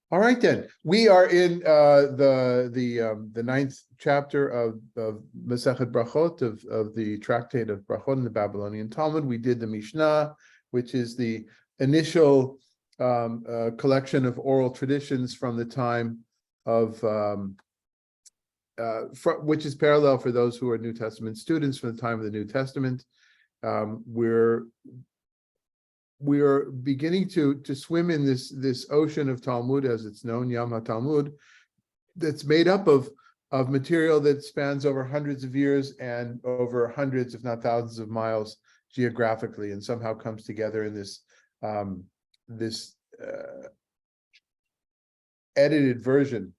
All right, then. We are in the ninth chapter of Masechet Brachot of the tractate of Brachot in the Babylonian Talmud. We did the Mishnah, which is the initial collection of oral traditions from the time of which is parallel for those who are New Testament students from the time of the New Testament. We're beginning to swim in this ocean of Talmud, as it's known, Yam HaTalmud, that's made up of material that spans over hundreds of years and over hundreds, if not thousands, of miles geographically, and somehow comes together in this edited version.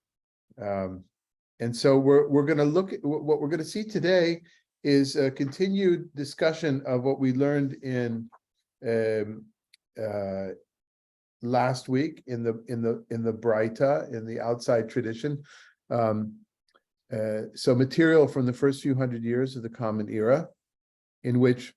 And so we're going to look at what we're going to see today is a continued discussion of what we learned in last week in the Braita, in the outside tradition. So material from the first few hundred years of the Common Era, in which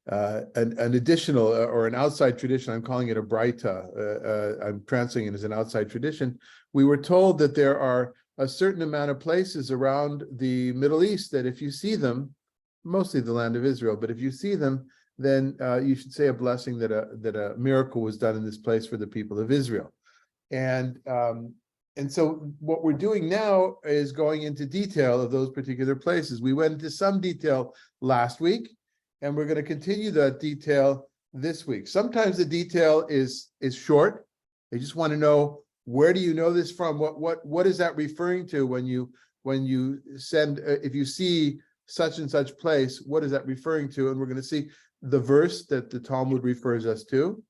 an additional or an outside tradition, I'm calling it a Braita, I'm translating it as an outside tradition. We were told that there are a certain amount of places around the Middle East that if you see them, mostly the land of Israel, but if you see them, then you should say a blessing that a miracle was done in this place for the people of Israel. And so what we're doing now is going into detail of those particular places. We went into some detail last week, and we're going to continue that detail this week. Sometimes the detail is short. They just want to know, where do you know this from? What is that referring to when you send, if you see such and such place, what is that referring to? And we're going to see the verse that the Talmud refers us to.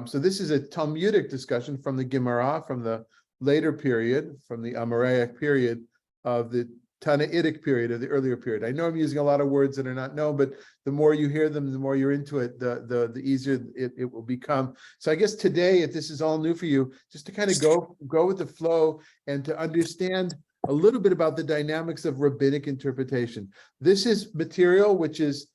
So this is a Talmudic discussion from the Gemara, from the later period, from the Amoraic period of the Tannaitic period, of the earlier period. I know I'm using a lot of words that are not known, but the more you hear them, the more you're into it, the easier it will become. So I guess today, if this is all new for you, just to kind of go with the flow and to understand a little bit about the dynamics of rabbinic interpretation. This is material which is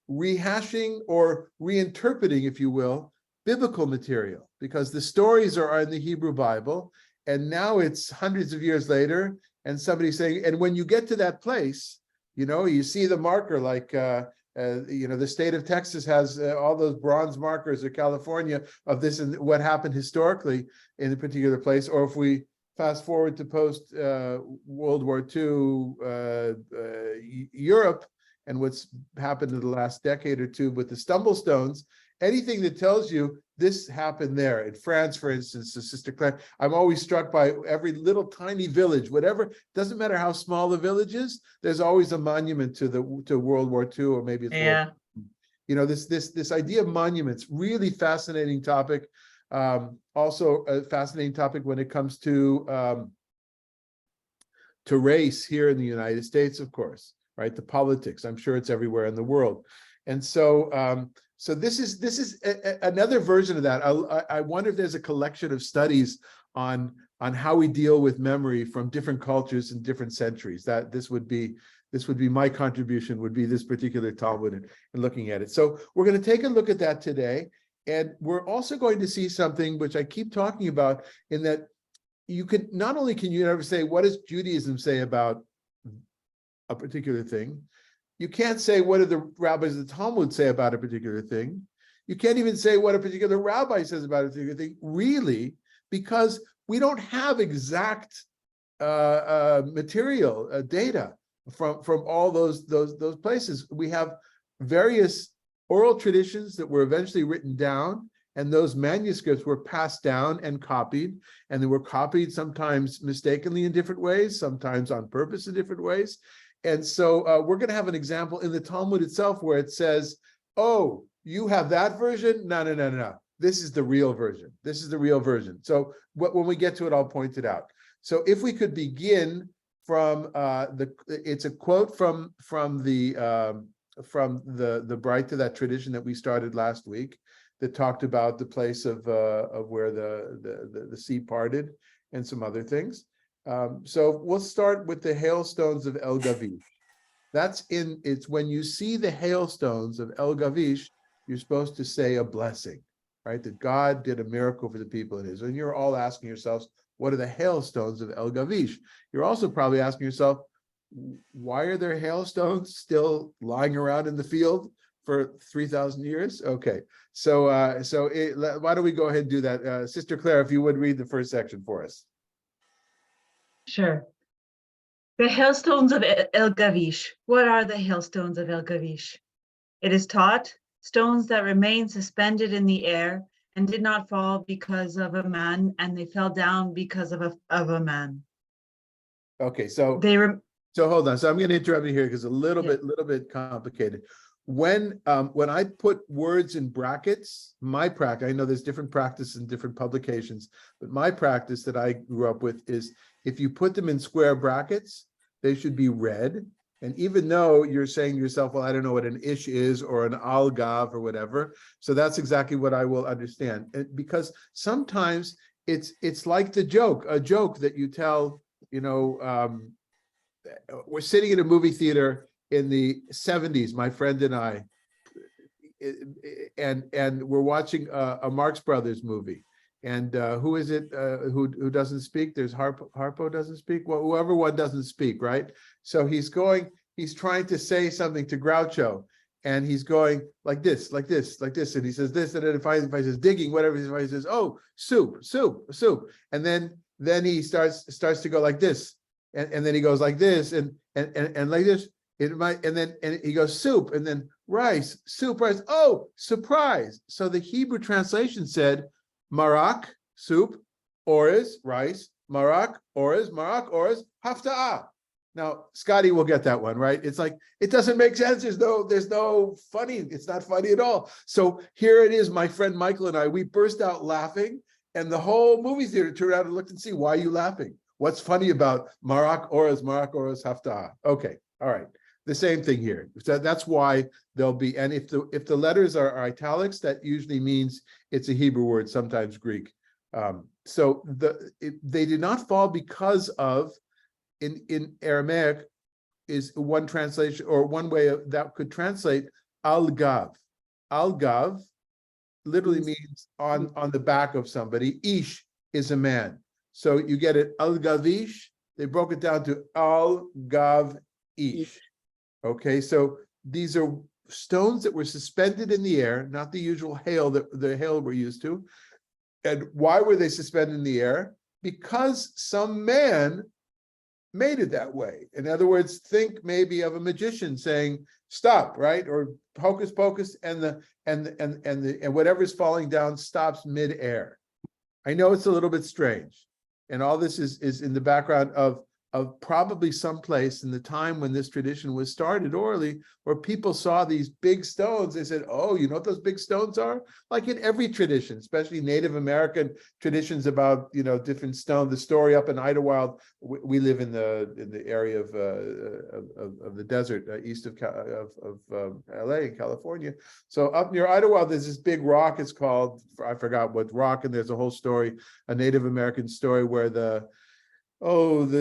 rehashing or reinterpreting, if you will, biblical material, because the stories are in the Hebrew Bible, and now it's hundreds of years later, and somebody's saying, and when you get to that place, you see the marker, like the state of Texas has all those bronze markers, or California, of this and what happened historically in a particular place. Or if we fast forward to post World War II Europe, and what's happened in the last decade or two with the stumble stones, anything that tells you this happened there. In France, for instance, the Sister Claire, I'm always struck by every little tiny village, whatever, doesn't matter how small the village is, there's always a monument to World War II, or maybe it's this idea of monuments, really fascinating topic. Also a fascinating topic when it comes to race here in the United States, of course. Right, the politics. I'm sure it's everywhere in the world, and so so this is another version of that. I wonder if there's a collection of studies on how we deal with memory from different cultures and different centuries. That this would be my contribution. Would be this particular Talmud and looking at it. So we're going to take a look at that today, and we're also going to see something which I keep talking about, in that you could not only can you ever say, what does Judaism say about a particular thing? You can't say, what do the rabbis of the Talmud say about a particular thing? You can't even say what a particular rabbi says about a particular thing, really, because we don't have exact material data from all those places. We have various oral traditions that were eventually written down, and those manuscripts were passed down and copied, and they were copied sometimes mistakenly in different ways, sometimes on purpose in different ways. And so we're going to have an example in the Talmud itself where it says, oh, you have that version? No. This is the real version. This is the real version. So when we get to it, I'll point it out. So if we could begin from it's a quote from the Braita, that tradition that we started last week, that talked about the place of where the sea parted and some other things. So we'll start with the hailstones of El Gavish. It's when you see the hailstones of El Gavish, you're supposed to say a blessing. right? That God did a miracle for the people of Israel. And you're all asking yourselves, what are the hailstones of El Gavish? You're also probably asking yourself, why are there hailstones still lying around in the field for 3,000 years? Okay, so why don't we go ahead and do that? Sister Claire, if you would read the first section for us. Sure. The hailstones of El Gavish. What are the hailstones of El Gavish? It is taught, stones that remain suspended in the air and did not fall because of a man, and they fell down because of a man. Okay, so hold on. So I'm going to interrupt you here because it's a little bit complicated. When I put words in brackets, my practice, I know there's different practices in different publications, but my practice that I grew up with is if you put them in square brackets, they should be read. And even though you're saying to yourself, well, I don't know what an ish is or an algav or whatever, so that's exactly what I will understand. Because sometimes it's like a joke that you tell, we're sitting in a movie theater in the 70s, my friend and I, and we're watching a Marx Brothers movie. And who is it who doesn't speak? There's Harpo doesn't speak. Well, whoever one doesn't speak, right? So he's trying to say something to Groucho, and he's going like this, and he says this, and then if I says digging, whatever, he says, oh, soup, and then he starts to go like this, and then he goes like this, and like this. And then he goes soup, and then rice, soup, rice. Oh, surprise! So the Hebrew translation said, marak, soup, orez, rice, marak, orez, hafta'ah. Now, Scotty will get that one, right? It's like, it doesn't make sense. There's no funny. It's not funny at all. So here it is, my friend Michael and I, we burst out laughing, and the whole movie theater turned around and looked and see, why are you laughing? What's funny about marak, orez, hafta'ah? Okay, all right. The same thing here. So that's why there'll be, and if the letters are italics, that usually means it's a Hebrew word, sometimes Greek. So they did not fall because of, in Aramaic is one translation, or one way that could translate al-gav. Al-gav literally means on the back of somebody. Ish is a man. So you get it al-gavish. They broke it down to al-gav-ish. Okay, so these are stones that were suspended in the air, not the usual hail that the hail we're used to. And why were they suspended in the air? Because some man made it that way. In other words, think maybe of a magician saying, stop, right? Or hocus pocus, and whatever's falling down stops midair. I know it's a little bit strange. And all this is in the background of probably someplace in the time when this tradition was started orally, where people saw these big stones. They said, oh, you know what those big stones are? Like in every tradition, especially Native American traditions about, different stones. The story up in Idlewild, we live in the area of the desert east of LA in California. So up near Idlewild, there's this big rock. It's called, I forgot what rock, and there's a whole story, a Native American story where the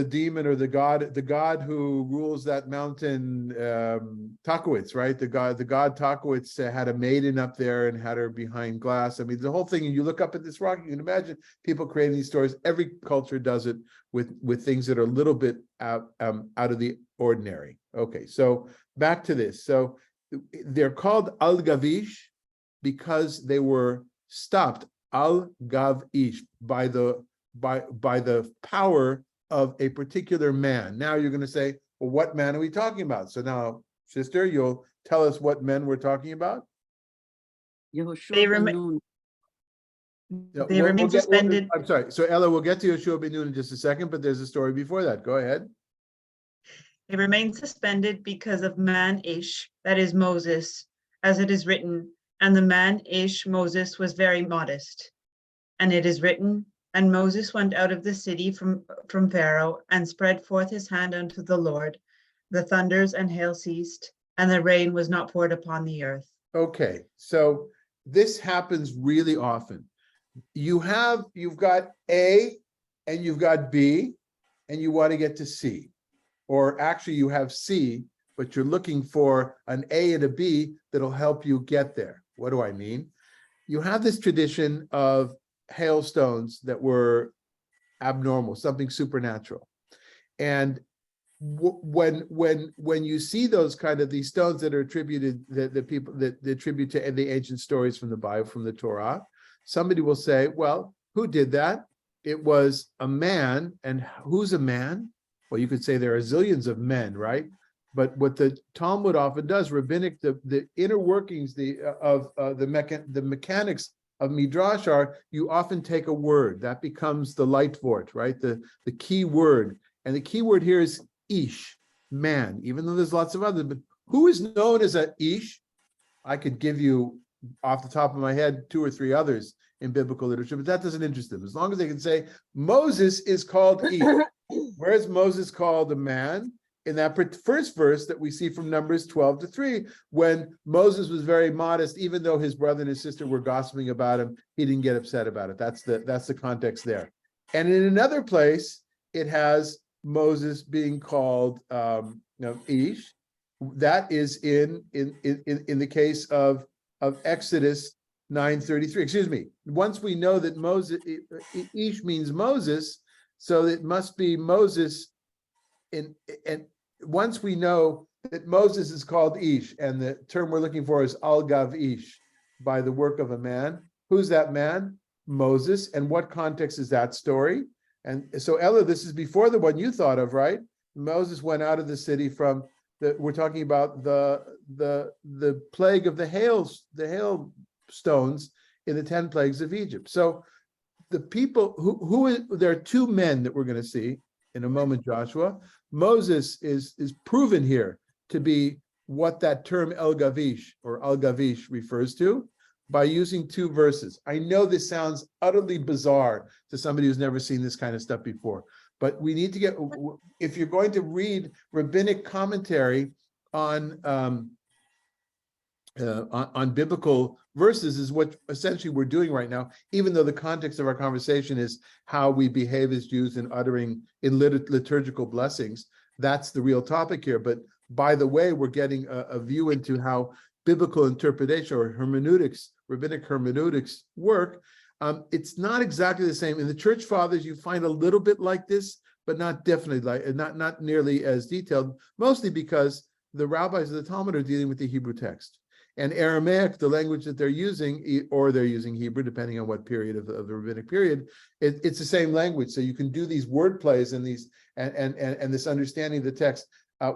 demon or the god who rules that mountain, Takowitz, right? The god Takowitz had a maiden up there and had her behind glass. I mean, the whole thing, and you look up at this rock, you can imagine people creating these stories. Every culture does it with things that are a little bit out of the ordinary. Okay, so back to this. So they're called al-gavish because they were stopped, al-gavish, by the power of a particular man. Now you're going to say, well, what man are we talking about? So now, sister, you'll tell us what men we're talking about? They remain suspended. I'm sorry. So Ella, we'll get to Yoshua ben Nun in just a second, but there's a story before that. Go ahead. They remain suspended because of man Ish, that is Moses, as it is written, and the man Ish, Moses, was very modest. And it is written, and Moses went out of the city from Pharaoh and spread forth his hand unto the Lord. The thunders and hail ceased, and the rain was not poured upon the earth. Okay, so this happens really often. You've got A and you've got B, and you want to get to C. Or actually you have C, but you're looking for an A and a B that'll help you get there. What do I mean? you have this tradition of hailstones that were abnormal, something supernatural. And when you see those kind of these stones that are attributed, the people that attribute to the ancient stories from the Bible, from the Torah, somebody will say, well, who did that? It was a man. And who's a man? Well, you could say there are zillions of men, right? But what the Talmud often does, rabbinic, the inner workings of the mechanics of midrash are, you often take a word that becomes the leitvort, right? The key word, and the key word here is ish, man. Even though there's lots of others, but who is known as a ish? I could give you off the top of my head 2 or 3 others in biblical literature, but that doesn't interest them. As long as they can say Moses is called ish. Where is Moses called a man? In that first verse that we see from Numbers 12-3, when Moses was very modest, even though his brother and his sister were gossiping about him, he didn't get upset about it. That's the context there. And in another place, it has Moses being called Ish. That is in the case of Exodus 9:33. Excuse me. Once we know that Moses, Ish means Moses, so it must be Moses. And once we know that Moses is called Ish, and the term we're looking for is Al-Gav Ish, by the work of a man. Who's that man? Moses. And what context is that story? And so, Ella, this is before the one you thought of, right? Moses went out of the city from we're talking about the plague of the hailstones in the 10 plagues of Egypt. So the people there are 2 men that we're going to see in a moment, Joshua. Moses is proven here to be what that term El Gavish or Al Gavish refers to by using 2 verses. I know this sounds utterly bizarre to somebody who's never seen this kind of stuff before, but we need to get, if you're going to read rabbinic commentary on biblical verses, is what essentially we're doing right now, even though the context of our conversation is how we behave as Jews in uttering in liturgical blessings. That's the real topic here. But by the way, we're getting a view into how biblical interpretation or hermeneutics, rabbinic hermeneutics work. It's not exactly the same. In the church fathers, you find a little bit like this, but not definitely like, not nearly as detailed, mostly because the rabbis of the Talmud are dealing with the Hebrew text. And Aramaic, the language that they're using, or they're using Hebrew, depending on what period of the rabbinic period, it's the same language. So you can do these word plays and these and this understanding of the text.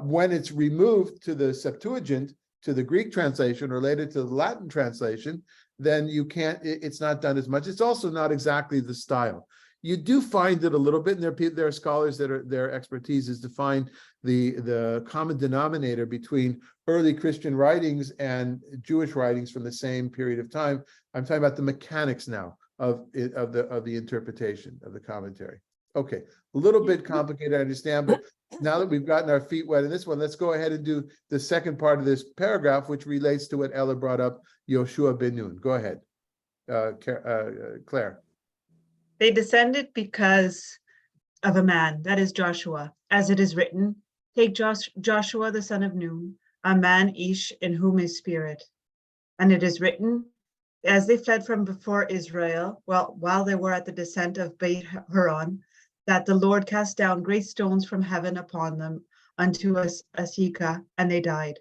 When it's removed to the Septuagint, to the Greek translation, or later to the Latin translation, then you can't. It's not done as much. It's also not exactly the style. You do find it a little bit, and there are scholars that their expertise is to find the common denominator between early Christian writings and Jewish writings from the same period of time. I'm talking about the mechanics now of the interpretation of the commentary. Okay, a little bit complicated, I understand, but now that we've gotten our feet wet in this one, let's go ahead and do the second part of this paragraph, which relates to what Ella brought up, Yoshua ben Nun. Go ahead, Claire. They descended because of a man, that is Joshua, as it is written, take Joshua the son of Nun, a man Ish in whom is spirit. And it is written, as they fled from before Israel, while they were at the descent of Beit Horon, that the Lord cast down great stones from heaven upon them unto Asika, and they died.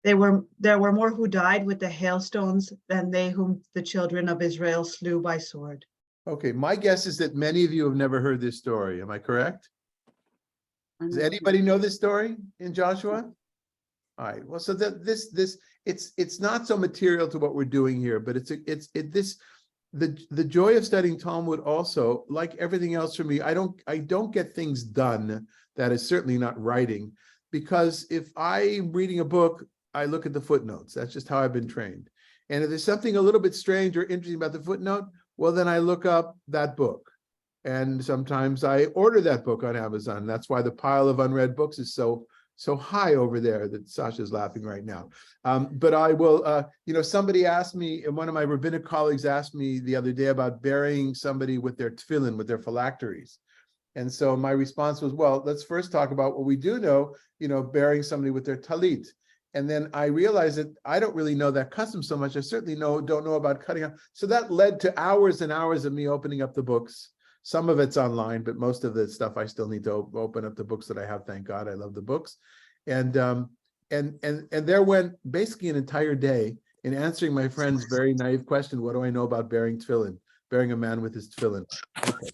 There were more who died with the hailstones than they whom the children of Israel slew by sword. Okay, my guess is that many of you have never heard this story. Am I correct? Does anybody know this story in Joshua? All right. Well, so that it's not so material to what we're doing here, but the joy of studying Talmud also, like everything else for me, I don't get things done. That is certainly not writing, because if I'm reading a book, I look at the footnotes. That's just how I've been trained. And if there's something a little bit strange or interesting about the footnote, well, then I look up that book. And sometimes I order that book on Amazon. That's why the pile of unread books is so high over there that Sasha's laughing right now. But I will, somebody asked me, and one of my rabbinic colleagues asked me the other day about burying somebody with their tefillin, with their phylacteries. And so my response was, well, let's first talk about what we do know, burying somebody with their talit. And then I realized that I don't really know that custom so much. I certainly don't know about cutting out. So that led to hours and hours of me opening up the books. Some of it's online, but most of the stuff I still need to open up the books that I have. Thank God, I love the books. And there went basically an entire day in answering my friend's very naive question, what do I know about bearing tefillin, bearing a man with his tefillin? Okay.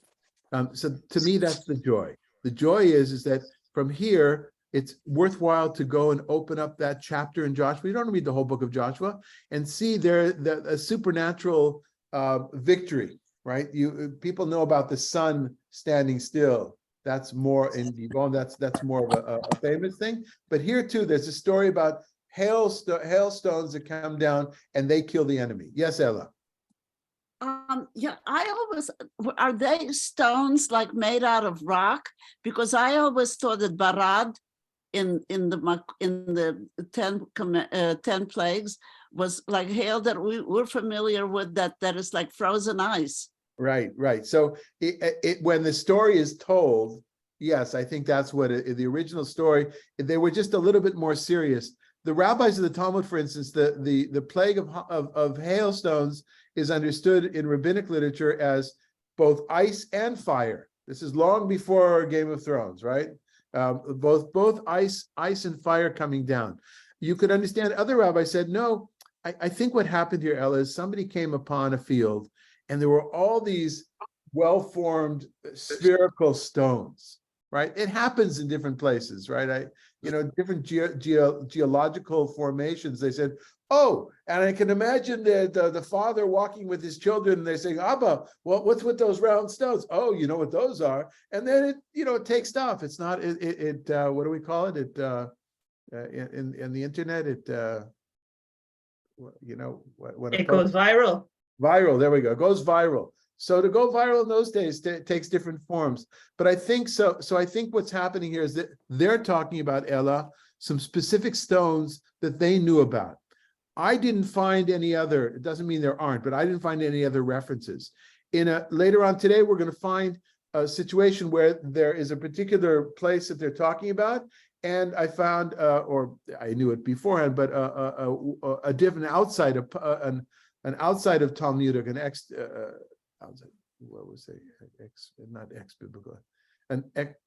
So to me, that's the joy. The joy is that from here, it's worthwhile to go and open up that chapter in Joshua. You don't read the whole book of Joshua and see there a supernatural victory, right? People know about the sun standing still. That's more in Yvonne, that's more of a famous thing. But here too, there's a story about hailstones that come down and they kill the enemy. Yes, Ella. Yeah, are they stones like made out of rock? Because I always thought that barad in the 10 plagues was like hail that we're familiar with, that is like frozen ice. Right. So when the story is told, yes, I think that's what the original story, they were just a little bit more serious. The rabbis of the Talmud, for instance, the plague of hailstones is understood in rabbinic literature as both ice and fire. This is long before Game of Thrones, right? Both ice and fire coming down. You could understand other rabbis said, no, I think what happened here, Ella, is somebody came upon a field and there were all these well-formed spherical stones, right? It happens in different places, right? Different geological formations. They said, oh, and I can imagine the father walking with his children, and they're saying, Abba, what's with those round stones? Oh, you know what those are. And then it takes off. It's not, what do we call it? In the internet, it goes viral. Viral, there we go. It goes viral. So to go viral in those days takes different forms. But I think so I think what's happening here is that they're talking about, Ella, some specific stones that they knew about. I didn't find any other, it doesn't mean there aren't, but I didn't find any other references. Later on today, we're going to find a situation where there is a particular place that they're talking about. And I found, or I knew it beforehand, but a different outside of an outside of Talmudic, what was it? Not ex-biblical, an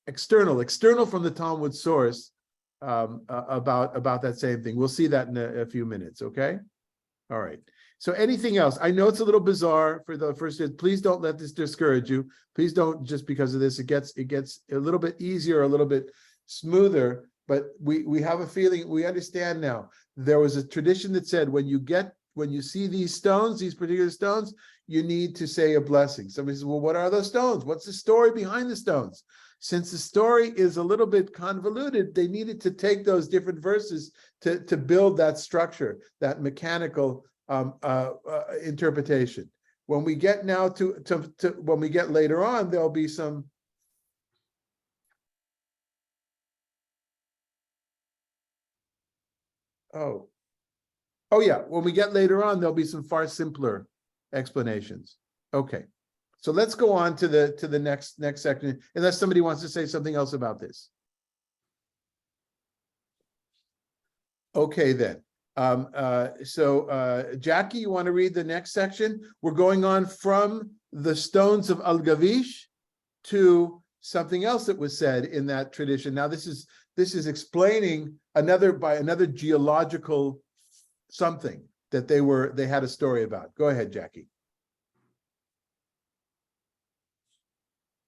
external from the Talmud source about that same thing. We'll see that in a few minutes. Okay. All right. So anything else? I know it's a little bizarre for the first. Please don't let this discourage you. Please don't, just because of this, it gets a little bit easier, a little bit smoother. But we have a feeling, we understand now. There was a tradition that said when you see these stones, these particular stones, you need to say a blessing. Somebody says, well, what are those stones? What's the story behind the stones? Since the story is a little bit convoluted, they needed to take those different verses to build that structure, that mechanical interpretation. When we get now when we get later on, there'll be some. Oh yeah, when we get later on, there'll be some far simpler explanations. Okay, so let's go on to the next section, unless somebody wants to say something else about this. Okay then. Jackie, you want to read the next section? We're going on from the stones of Al-Gavish to something else that was said in that tradition. Now this is explaining another geological something that they had a story about. Go ahead, Jackie.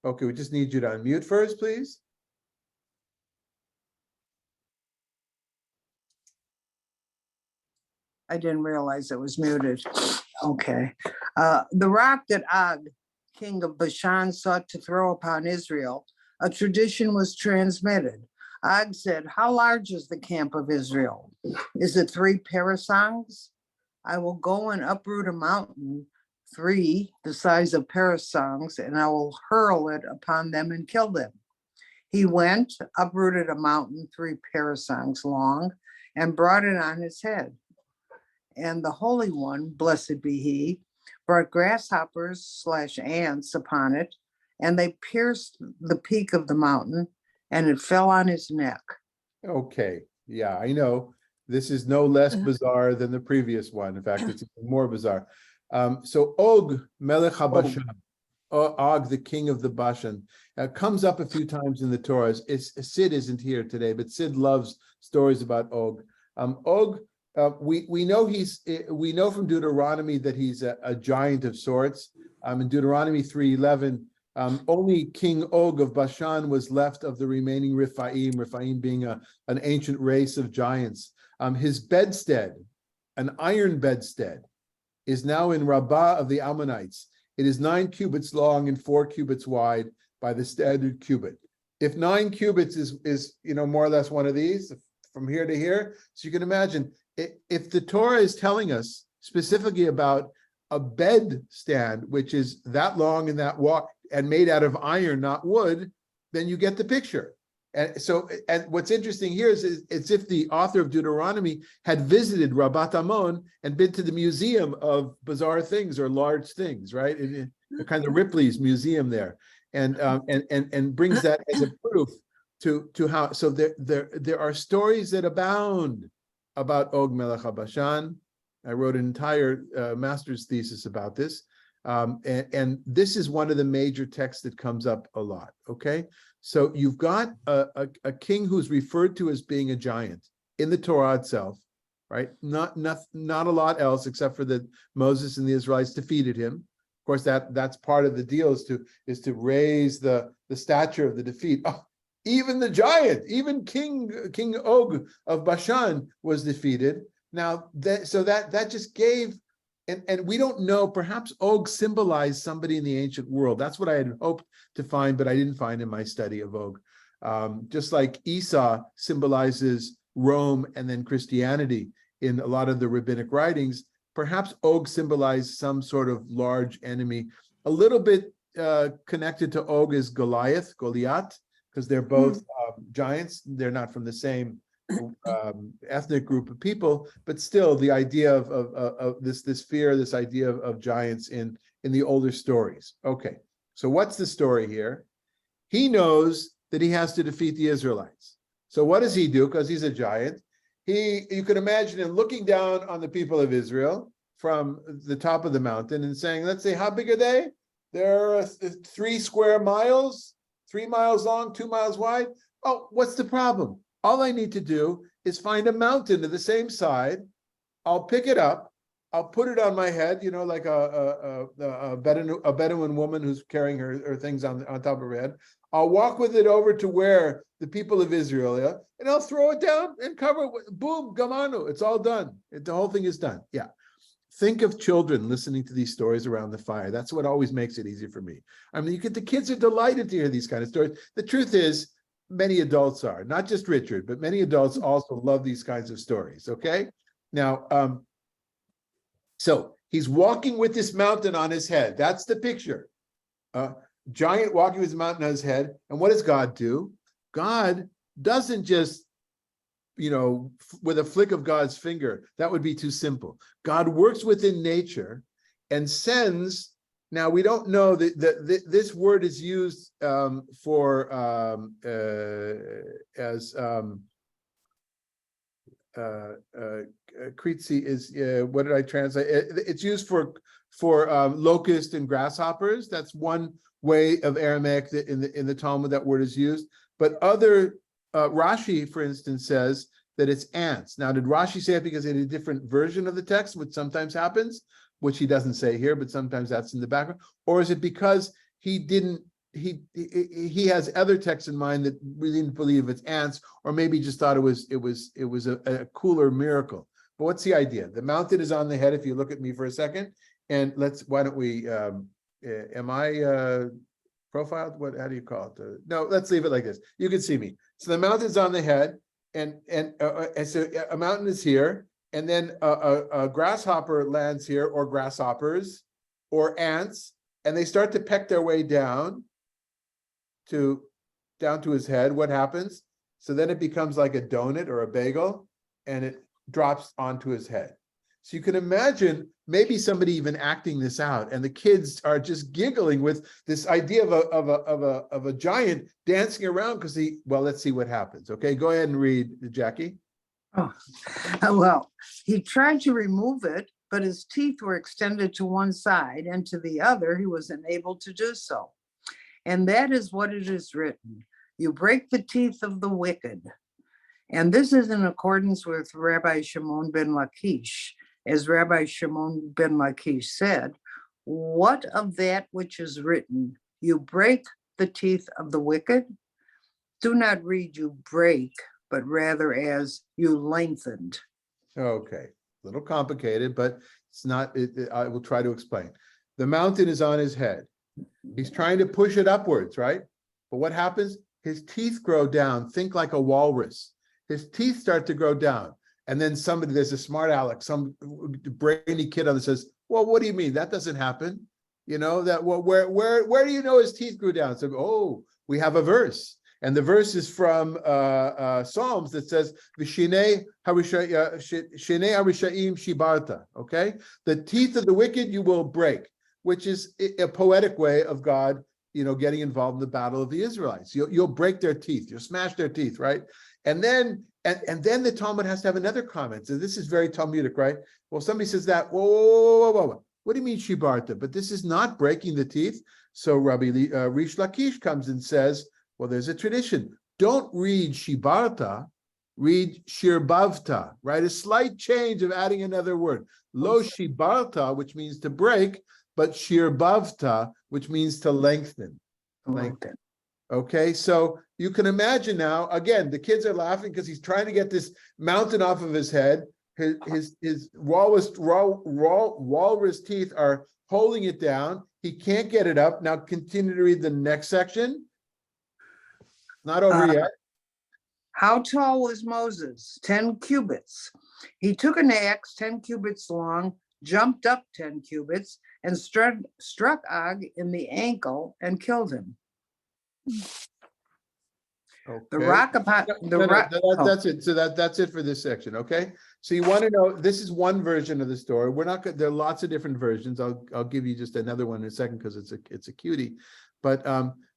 Okay, we just need you to unmute first, please. I didn't realize it was muted. Okay. The rock that Og, king of Bashan, sought to throw upon Israel, a tradition was transmitted. Og said, how large is the camp of Israel? Is it 3 parasangs? I will go and uproot a mountain, 3 the size of parasangs, and I will hurl it upon them and kill them. He went, uprooted a mountain 3 parasangs long, and brought it on his head. And the Holy One, blessed be he, brought grasshoppers / ants upon it, and they pierced the peak of the mountain, and it fell on his neck. Okay, yeah, I know. This is no less bizarre than the previous one. In fact, it's even more bizarre. So Og, Melech HaBashan, Og, the king of the Bashan, comes up a few times in the Torah. Sid isn't here today, but Sid loves stories about Og. Og, we know from Deuteronomy that he's a giant of sorts. In Deuteronomy 3:11, only King Og of Bashan was left of the remaining Rephaim being an ancient race of giants. His bedstead, an iron bedstead, is now in Rabbah of the Ammonites. It is 9 cubits long and 4 cubits wide by the standard cubit. If 9 cubits is more or less one of these from here to here, so you can imagine if the Torah is telling us specifically about a bed stand which is that long and that wide and made out of iron, not wood, then you get the picture. And so, and what's interesting here is it's if the author of Deuteronomy had visited Rabat Ammon and been to the museum of bizarre things or large things, right? Kind of Ripley's museum there, and brings that as a proof to how. So there are stories that abound about Og Melech HaBashan. I wrote an entire master's thesis about this. And this is one of the major texts that comes up a lot, okay? So you've got a king who's referred to as being a giant in the Torah itself, right? Not a lot else except for that Moses and the Israelites defeated him. Of course, that's part of the deal is to raise the stature of the defeat. Oh, even the giant, even King Og of Bashan was defeated. Now, that just gave. And we don't know, perhaps Og symbolized somebody in the ancient world. That's what I had hoped to find, but I didn't find in my study of Og. Just like Esau symbolizes Rome and then Christianity in a lot of the rabbinic writings, perhaps Og symbolized some sort of large enemy. A little bit connected to Og is Goliath, because they're both giants. They're not from the same ethnic group of people, but still the idea of this fear, this idea of giants in the older stories. Okay, so what's the story here? He knows that he has to defeat the Israelites. So what does he do? Because he's a giant. You can imagine him looking down on the people of Israel from the top of the mountain and saying, let's say, how big are they? They're 3 square miles, 3 miles long, 2 miles wide. Oh, what's the problem? All I need to do is find a mountain to the same side. I'll pick it up. I'll put it on my head, like a Bedouin woman who's carrying her things on top of her head. I'll walk with it over to where the people of Israel are, and I'll throw it down and cover it. Boom, gamanu. It's all done. The whole thing is done. Yeah. Think of children listening to these stories around the fire. That's what always makes it easy for me. I mean, the kids are delighted to hear these kind of stories. The truth is, many adults are, not just Richard, but many adults also love these kinds of stories, okay? Now, so he's walking with this mountain on his head. That's the picture. Giant walking with his mountain on his head. And what does God do? God doesn't just, with a flick of God's finger, that would be too simple. God works within nature and sends. Now, we don't know that this word is used for as kritzi is, what did I translate? It's used for locust and grasshoppers. That's one way of Aramaic that in the Talmud that word is used. But other, Rashi, for instance, says that it's ants. Now, did Rashi say it because it had a different version of the text, which sometimes happens? Which he doesn't say here, but sometimes that's in the background, or is it because he has other texts in mind that we didn't believe it's ants, or maybe just thought it was a cooler miracle? But what's the idea? The mountain is on the head. If you look at me for a second, and why don't we? Am I profiled? How do you call it? No, let's leave it like this. You can see me. So the mountain's on the head, and so a mountain is here. And then a grasshopper lands here, or grasshoppers, or ants, and they start to peck their way down to his head. What happens? So then it becomes like a donut or a bagel, and it drops onto his head. So you can imagine maybe somebody even acting this out, and the kids are just giggling with this idea of a giant dancing around because let's see what happens. Okay, go ahead and read, Jackie. Oh, well, he tried to remove it, but his teeth were extended to one side, and to the other he was unable to do so. And that is what it is written. You break the teeth of the wicked. And this is in accordance with Rabbi Shimon ben Lakish. As Rabbi Shimon ben Lakish said, what of that which is written? You break the teeth of the wicked? Do not read you break, but rather as you lengthened. Okay, a little complicated, but it's not, I will try to explain. The mountain is on his head. He's trying to push it upwards, right? But what happens? His teeth grow down. Think like a walrus. His teeth start to grow down. And then somebody, there's a smart aleck, some brainy kid on that says, well, what do you mean? That doesn't happen. You know, that, well, where do you know his teeth grew down? So, oh, we have a verse. And the verse is from Psalms that says, "V'shinei harishaim shibarta." Okay, the teeth of the wicked you will break, which is a poetic way of God, you know, getting involved in the battle of the Israelites. You'll break their teeth, you'll smash their teeth, right? And then the Talmud has to have another comment. So this is very Talmudic, right? Well, somebody says that, whoa. What do you mean shibarta? But this is not breaking the teeth. So Rabbi Rish Lakish comes and says, well, there's a tradition. Don't read shibarta, read shirbavta, right? A slight change of adding another word. Lo shibarta, which means to break, but shirbavta, which means to lengthen. Okay, so you can imagine now, again, the kids are laughing because he's trying to get this mountain off of his head. His walrus teeth are holding it down. He can't get it up. Now continue to read the next section. Not over yet. How tall was Moses? 10 cubits. He took an axe 10 cubits long, jumped up 10 cubits, and struck Og in the ankle and killed him. Okay. The rock upon the rock. That's it. So that's it for this section. Okay. So you want to know, this is one version of the story. We're not there are lots of different versions. I'll give you just another one in a second because it's a cutie. But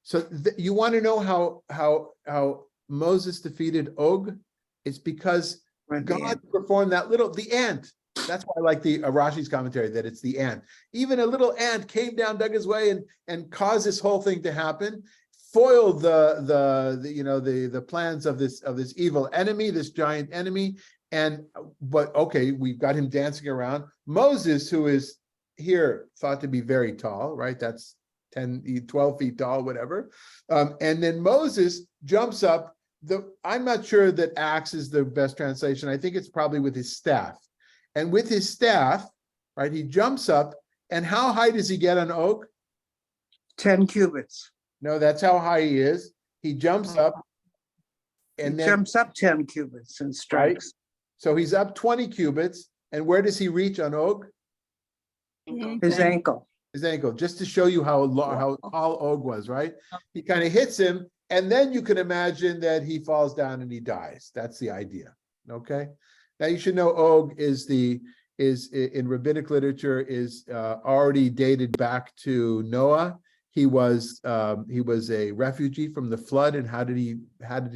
so you want to know how Moses defeated Og? It's because God performed the ant. That's why I like the Rashi's commentary that it's the ant. Even a little ant came down, dug his way, and caused this whole thing to happen. Foiled the plans of this evil enemy, this giant enemy. But okay, we've got him dancing around. Moses, who is here thought to be very tall, right? That's 12 feet tall, whatever. And then Moses jumps up. I'm not sure that axe is the best translation. I think it's probably with his staff. And with his staff, right, he jumps up. And how high does he get on Og? 10 cubits. No, that's how high he is. He jumps up. And then jumps up 10 cubits and strikes. Right? So he's up 20 cubits. And where does he reach on Og? His ankle. His ankle, just to show you how tall Og was, right? He kind of hits him, and then you can imagine that he falls down and he dies. That's the idea. Okay. Now you should know Og is in rabbinic literature is already dated back to Noah. He was a refugee from the flood, and how did he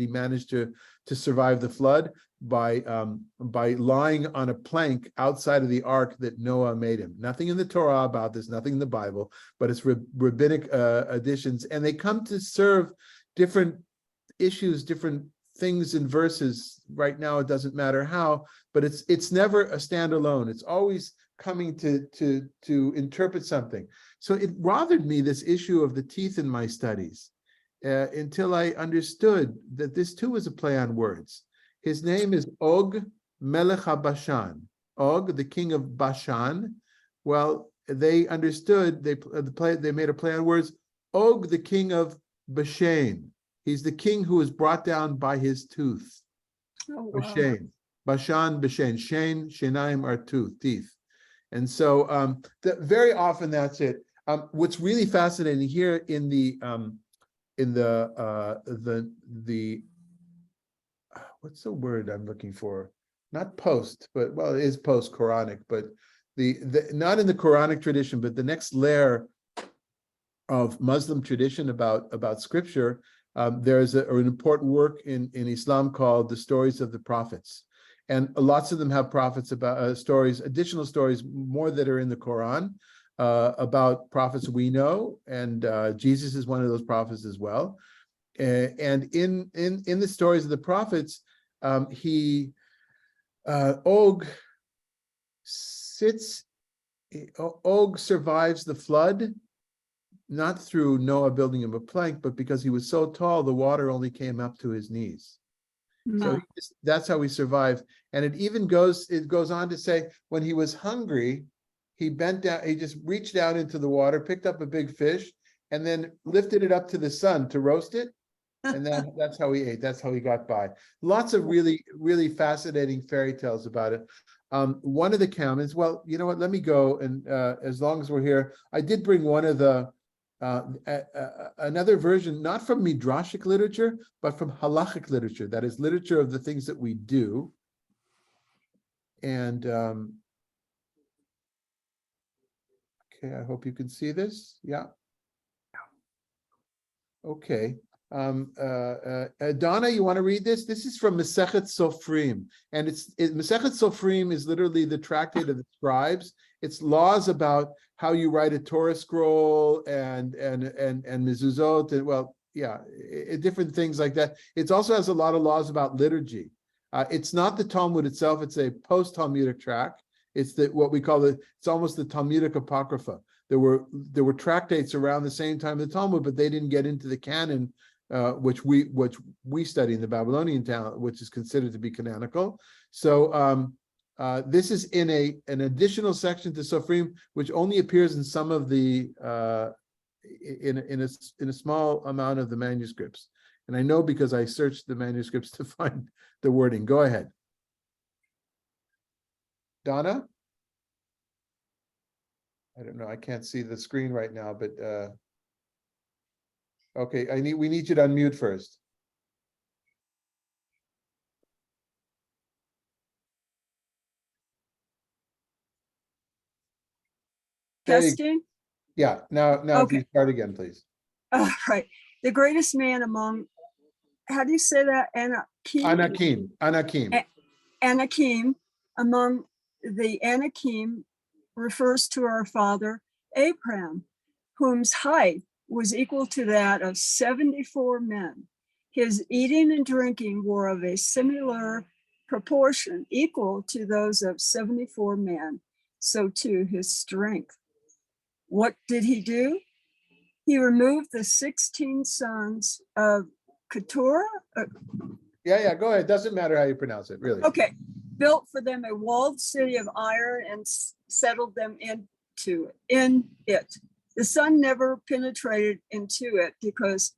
manage to survive the flood? By lying on a plank outside of the ark that Noah made him. Nothing in the Torah about this, nothing in the Bible, but it's rabbinic additions, and they come to serve different issues, different things in verses. Right now, it doesn't matter how, but it's never a standalone. It's always coming to interpret something. So it bothered me, this issue of the teeth in my studies, until I understood that this too was a play on words. His name is Og Melech HaBashan. Og, the king of Bashan. Well, they understood, they made a play on words. Og, the king of Bashan. He's the king who was brought down by his tooth. Oh, wow. Bashan. Bashan. Shane, Shenaim are teeth. And so very often that's it. What's really fascinating here in the what's the word I'm looking for? Not post, but well, it is post-Quranic, but the not in the Quranic tradition, but the next layer of Muslim tradition about scripture. There's an important work in Islam called the Stories of the Prophets. And lots of them have prophets about stories, additional stories, more that are in the Quran about prophets we know, and Jesus is one of those prophets as well. And in the stories of the prophets, Og survives the flood, not through Noah building him a plank, but because he was so tall, the water only came up to his knees. So that's how he survived. And it goes on to say, when he was hungry, he bent down, he just reached down into the water, picked up a big fish, and then lifted it up to the sun to roast it. And that's how he ate. That's how he got by. Lots of really, really fascinating fairy tales about it. One of the comments, well, you know what, let me go. And as long as we're here, I did bring one of the, another version, not from Midrashic literature, but from halachic literature. That is literature of the things that we do. And okay, I hope you can see this. Yeah. Okay. Donna, you want to read this? This is from Masechet Sofrim, and Masechet Sofrim is literally the tractate of the scribes. It's laws about how you write a Torah scroll and mezuzot, and well, yeah, different things like that. It also has a lot of laws about liturgy. It's not the Talmud itself; it's a post-Talmudic tract. It's what we call it's almost the Talmudic Apocrypha. There were tractates around the same time as the Talmud, but they didn't get into the canon, which we study in the Babylonian town, which is considered to be canonical. So this is in an additional section to Sofrim, which only appears in some of the in a small amount of the manuscripts. And I know because I searched the manuscripts to find the wording. Go ahead, Donna. I don't know. I can't see the screen right now, but okay. We need you to unmute first. Testing. Yeah. Now Okay. if you start again, please. Right. The greatest man among, how do you say that? Anakim. Anakim, among the Anakim refers to our father Abraham, whose height was equal to that of 74 men. His eating and drinking were of a similar proportion, equal to those of 74 men. So too his strength. What did he do? He removed the 16 sons of Keturah. Yeah, go ahead. Doesn't matter how you pronounce it, really. Okay, built for them a walled city of iron and settled them in it. The sun never penetrated into it because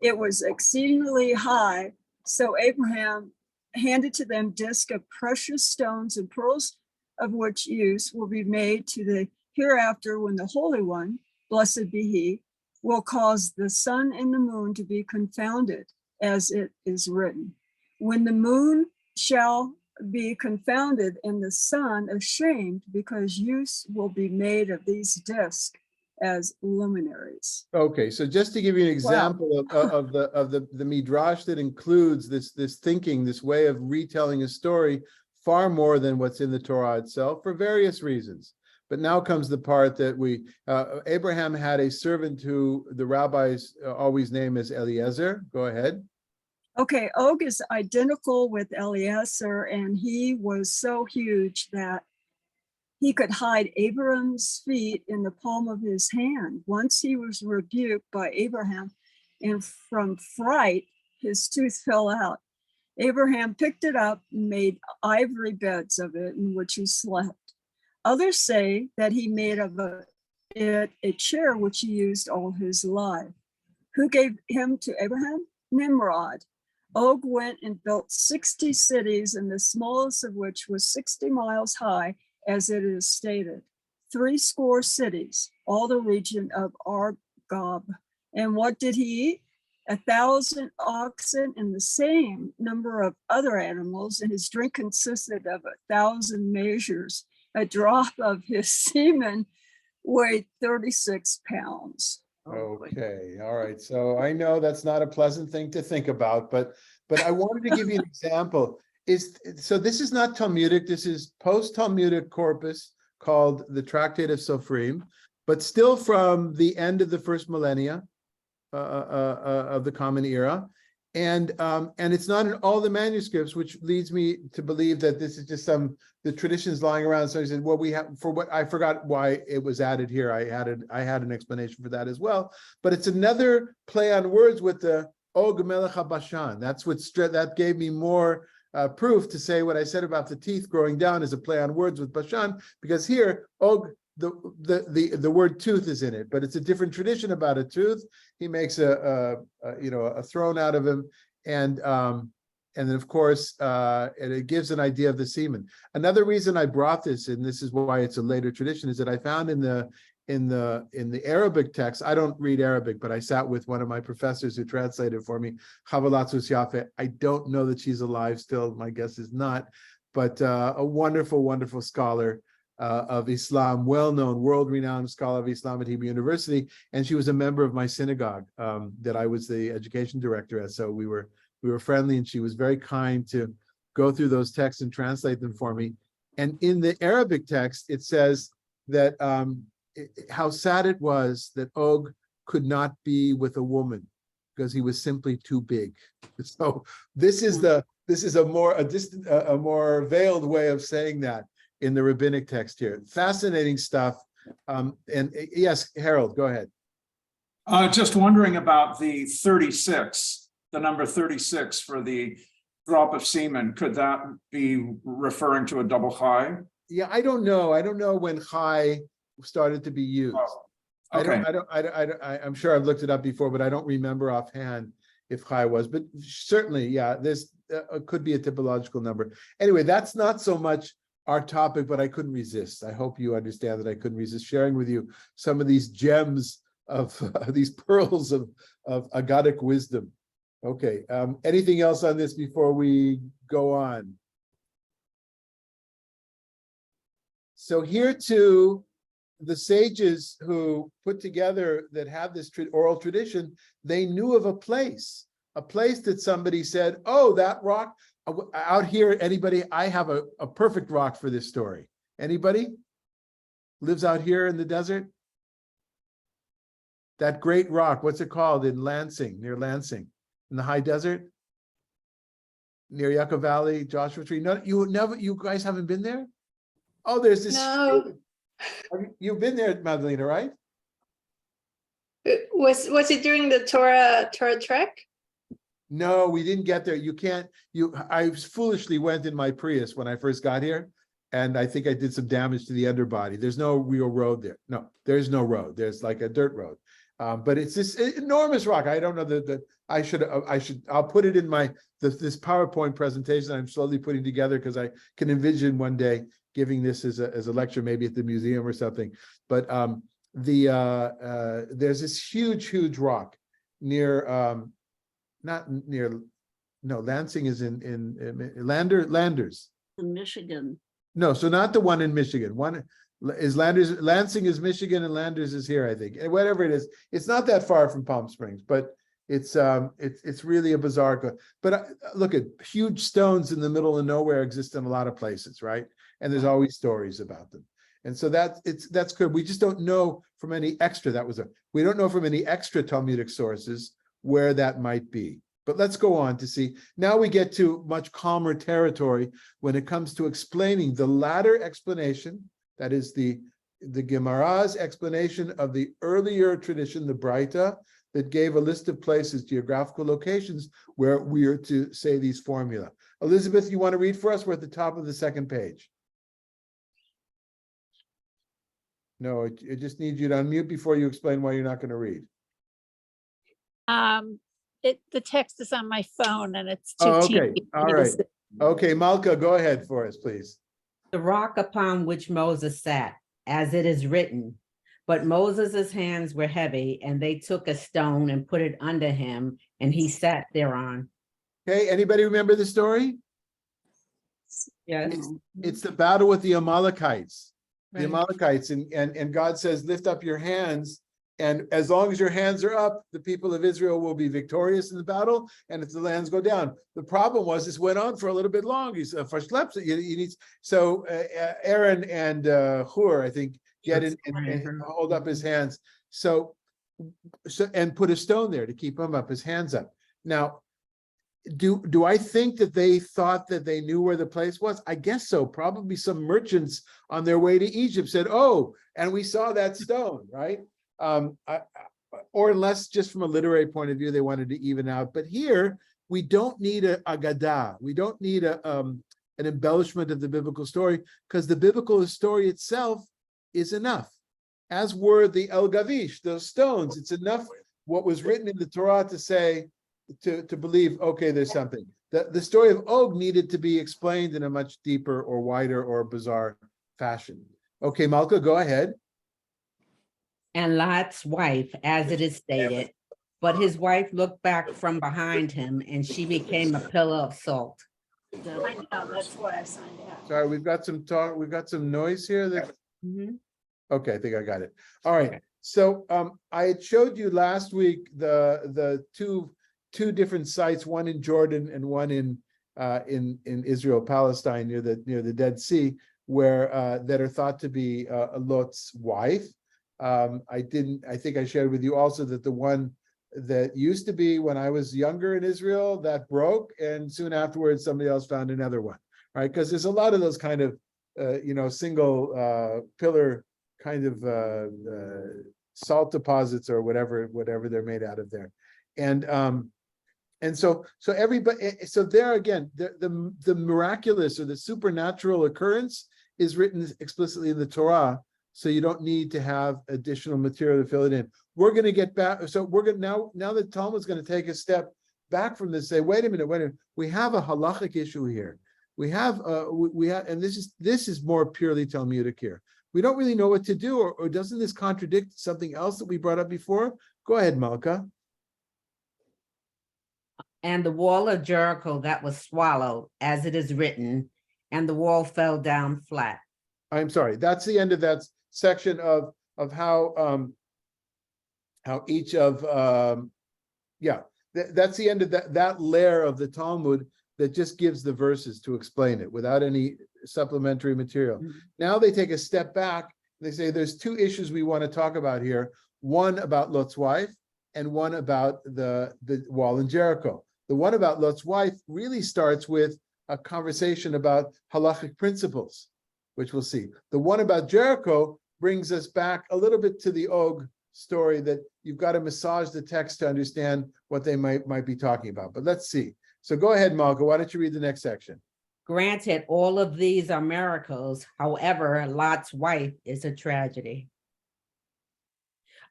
it was exceedingly high. So Abraham handed to them discs of precious stones and pearls, of which use will be made to the hereafter when the Holy One, blessed be he, will cause the sun and the moon to be confounded, as it is written. When the moon shall be confounded and the sun ashamed, because use will be made of these discs as luminaries. Okay, so just to give you an example of the midrash that includes this thinking, this way of retelling a story far more than what's in the Torah itself for various reasons. But now comes the part that Abraham had a servant who the rabbis always name as Eliezer. Go ahead. Okay, Og is identical with Eliezer, and he was so huge that he could hide Abraham's feet in the palm of his hand. Once he was rebuked by Abraham, and from fright, his tooth fell out. Abraham picked it up and made ivory beds of it in which he slept. Others say that he made of it a chair which he used all his life. Who gave him to Abraham? Nimrod. Og went and built 60 cities, and the smallest of which was 60 miles high, as it is stated. 80 cities, all the region of Argob. And what did he eat? 1,000 oxen and the same number of other animals, and his drink consisted of 1,000 measures. A drop of his semen weighed 36 pounds. Okay, all right. So I know that's not a pleasant thing to think about, but I wanted to give you an example. So this is not Talmudic, this is post-Talmudic corpus called the Tractate of Sofrim, but still from the end of the first millennia of the Common Era. And it's not in all the manuscripts, which leads me to believe that this is just the traditions lying around. So I said, well, we have, for what I forgot why it was added here. I had an explanation for that as well. But it's another play on words with the Og Melech HaBashan. That's that gave me more proof to say what I said about the teeth growing down is a play on words with Bashan, because here Og, the word tooth is in it, but it's a different tradition about a tooth. He makes a throne out of him, and then of course and it gives an idea of the semen. Another reason I brought this, and this is why it's a later tradition, is that I found in the Arabic text. I don't read Arabic, but I sat with one of my professors who translated for me, Chavalatzus Yafe. I don't know that she's alive still. My guess is not, but a wonderful, wonderful scholar of Islam, well-known, world-renowned scholar of Islam at Hebrew University, and she was a member of my synagogue that I was the education director at. So we were friendly, and she was very kind to go through those texts and translate them for me. And in the Arabic text, it says that how sad it was that Og could not be with a woman because he was simply too big. So this is a more veiled way of saying that in the rabbinic text here. Fascinating stuff. And yes, Harold, go ahead. Just wondering about the 36, the number 36 for the drop of semen. Could that be referring to a double chai? Yeah, I don't know. I don't know when chai started to be used. Oh, okay. I'm sure I've looked it up before, but I don't remember offhand if chai was. But certainly, yeah, this could be a typological number. Anyway, that's not so much our topic, but I couldn't resist. I hope you understand that I couldn't resist sharing with you some of these gems of these pearls of Aggadic wisdom. Okay, anything else on this before we go on? So here too, the sages who put together that have this oral tradition, they knew of a place that somebody said, oh, that rock out here, anybody? I have a perfect rock for this story. Anybody lives out here in the desert? That great rock, what's it called in Lansing, near Lansing, in the high desert? Near Yucca Valley, Joshua Tree. No, you guys haven't been there? Oh, there's this. No. You've been there, Madalena, right? Was it during the Torah trek? No, we didn't get there. You can't. I foolishly went in my Prius when I first got here, and I think I did some damage to the underbody. There's no real road there. No, there's no road. There's like a dirt road, but it's this enormous rock. I don't know that I'll put it in this PowerPoint presentation I'm slowly putting together, because I can envision one day giving this as a lecture, maybe at the museum or something. But there's this huge rock near Lansing is in Landers. In Michigan. No, so not the one in Michigan. One is Landers. Lansing is Michigan, and Landers is here, I think. And whatever it is, it's not that far from Palm Springs, but it's really a bizarre. But look at huge stones in the middle of nowhere exist in a lot of places, right? And there's always stories about them. And so that's good. We just don't know from any extra. We don't know from any extra Talmudic sources where that might be. But let's go on to see. Now we get to much calmer territory when it comes to explaining the latter explanation, that is the Gemara's explanation of the earlier tradition, the Braita, that gave a list of places, geographical locations, where we are to say these formula. Elizabeth, you want to read for us? We're at the top of the second page. No, it just needs you to unmute before you explain why you're not going to read. The text is on my phone and it's too okay. teeny. All right. Okay, Malka, go ahead for us, please. The rock upon which Moses sat, as it is written, but Moses' hands were heavy, and they took a stone and put it under him, and he sat thereon. Okay, anybody remember the story? Yes. It's the battle with the Amalekites. The Right. Amalekites, and God says, lift up your hands And as long as your hands are up, the people of Israel will be victorious in the battle. And if the lands go down, the problem was this went on for a little bit long. He's so Aaron and Hur, I think, get in and hold up his hands. So and put a stone there to keep him up, his hands up. Now, do I think that they thought that they knew where the place was? I guess so. Probably some merchants on their way to Egypt said, "Oh, and we saw that stone," right? Or unless just from a literary point of view, they wanted to even out. But here, we don't need a agadah. We don't need an embellishment of the biblical story, because the biblical story itself is enough, as were the El Gavish, those stones. It's enough what was written in the Torah to say, to believe, okay, there's something. The story of Og needed to be explained in a much deeper or wider or bizarre fashion. Okay, Malka, go ahead. And Lot's wife, as it is stated, but his wife looked back from behind him, and she became a pillar of salt. I know, that's what I signed out. Sorry, we've got some talk, we've got some noise here. Okay, I think I got it. All right. So I had showed you last week the two different sites, one in Jordan and one in Israel, Palestine, near the Dead Sea, where that are thought to be Lot's wife. I think I shared with you also that the one that used to be when I was younger in Israel, that broke, and soon afterwards somebody else found another one, right? Because there's a lot of those kind of single pillar kind of salt deposits or whatever they're made out of there. And so everybody, so there again, the miraculous or the supernatural occurrence is written explicitly in the Torah. So you don't need to have additional material to fill it in. We're going to get back. So we're going to now that Talmud's going to take a step back from this, say, wait a minute. We have a halachic issue here. We have, and this is more purely Talmudic here. We don't really know what to do, or doesn't this contradict something else that we brought up before? Go ahead, Malka. And the wall of Jericho that was swallowed, as it is written, and the wall fell down flat. I'm sorry. That's the end of that section of how each of that's the end of that layer of the Talmud that just gives the verses to explain it without any supplementary material. Now they take a step back. They say there's two issues we want to talk about here. One about Lot's wife and one about the wall in Jericho. The one about Lot's wife really starts with a conversation about halachic principles, which we'll see. The one about Jericho brings us back a little bit to the Og story, that you've got to massage the text to understand what they might be talking about. But let's see. So go ahead, Malka. Why don't you read the next section? Granted, all of these are miracles. However, Lot's wife is a tragedy.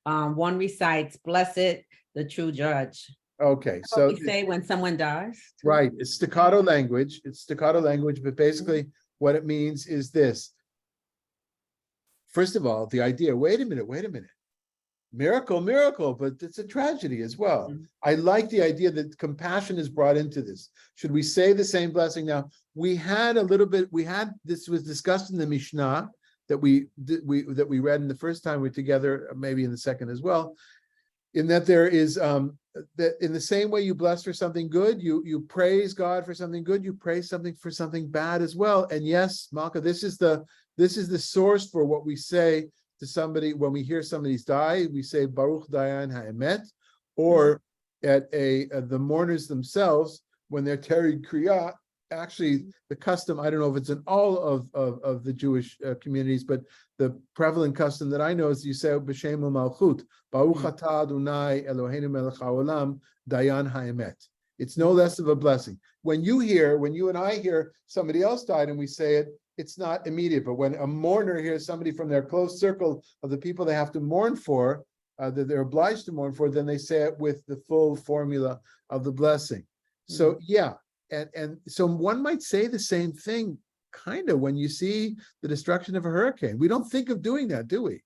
One recites, "Blessed the true judge." Okay, so we say when someone dies. Right. It's staccato language. But basically what it means is this. First of all, the idea, wait a minute. Miracle, but it's a tragedy as well. I like the idea that compassion is brought into this. Should we say the same blessing now? This was discussed in the Mishnah that we read in the first time we're together, maybe in the second as well, in that there is that in the same way you bless for something good, you praise God for something good, you praise something for something bad as well. And yes, Malka, this is the source for what we say to somebody when we hear somebody's die. We say Baruch Dayan Ha'emet, or at the mourners themselves when they're terid kriya. Actually, the custom, I don't know if it's in all of the Jewish communities, but the prevalent custom that I know is you say B'Shem Malchut, Baruch Atah Adonai Eloheinu melech haolam Dayan Ha'emet. It's no less of a blessing. When you and I hear somebody else died and we say it, it's not immediate. But when a mourner hears somebody from their close circle of the people they have to mourn for, that they're obliged to mourn for, then they say it with the full formula of the blessing. So yeah. And so one might say the same thing, kind of, when you see the destruction of a hurricane. We don't think of doing that, do we?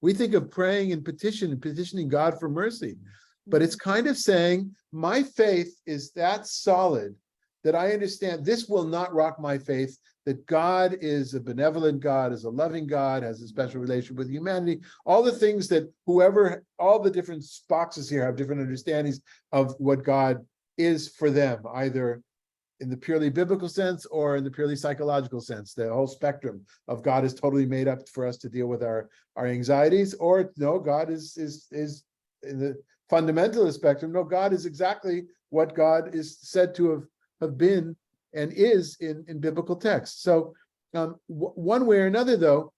We think of praying and petitioning God for mercy. But it's kind of saying, my faith is that solid that I understand this will not rock my faith, that God is a benevolent God, is a loving God, has a special relationship with humanity, all the things that all the different boxes here have different understandings of what God is for them, either in the purely biblical sense or in the purely psychological sense. The whole spectrum of God is totally made up for us to deal with our anxieties, or no, God is in the fundamentalist spectrum. No, God is exactly what God is said to have been and is in biblical texts. So one way or another, though,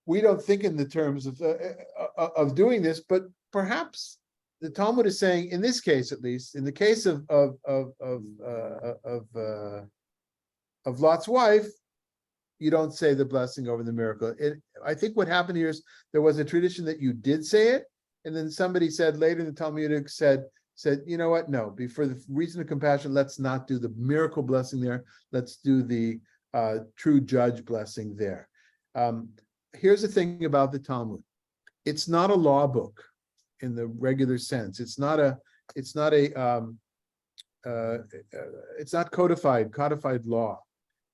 we don't think in the terms of doing this, but perhaps the Talmud is saying, in this case at least, in the case of Lot's wife, you don't say the blessing over the miracle. I think what happened here is there was a tradition that you did say it, and then somebody said later in the Talmudic said, you know what? No, for the reason of compassion, let's not do the miracle blessing there. Let's do the true judge blessing there. Here's the thing about the Talmud: it's not a law book in the regular sense. It's not codified law.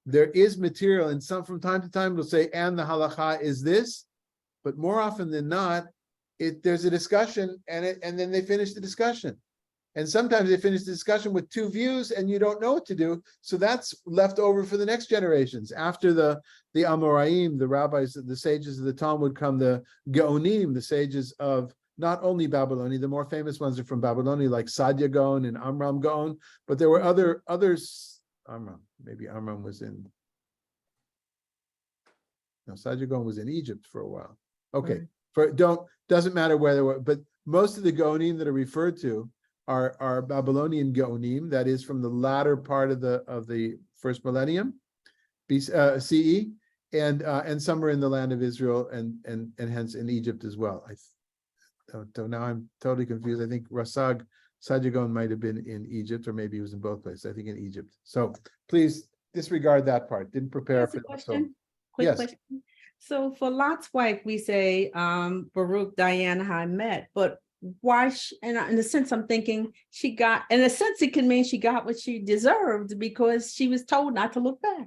There is material, and from time to time it'll say, and the halacha is this, but more often than not, there's a discussion, and then they finish the discussion. And sometimes they finish the discussion with two views, and you don't know what to do. So that's left over for the next generations. After the Amoraim, the rabbis, the sages of the Talmud, come the Geonim, the sages of not only Babylonia. The more famous ones are from Babylonia, like Sadia Gaon and Amram Gaon. But there were others. Maybe Amram was in. No, Sadia Gaon was in Egypt for a while. Okay, doesn't matter whether, but most of the Gaonim that are referred to are Babylonian Gaonim, that is from the latter part of the first millennium CE, and some are in the land of Israel and hence in Egypt as well. So now I'm totally confused. I think Sadia Gaon might have been in Egypt, or maybe he was in both places. I think in Egypt. So please disregard that part. Didn't prepare for that. So, Quick question. So for Lot's wife, we say Baruch Dayan Hamet, but why? In a sense, I'm thinking in a sense, it can mean she got what she deserved because she was told not to look back.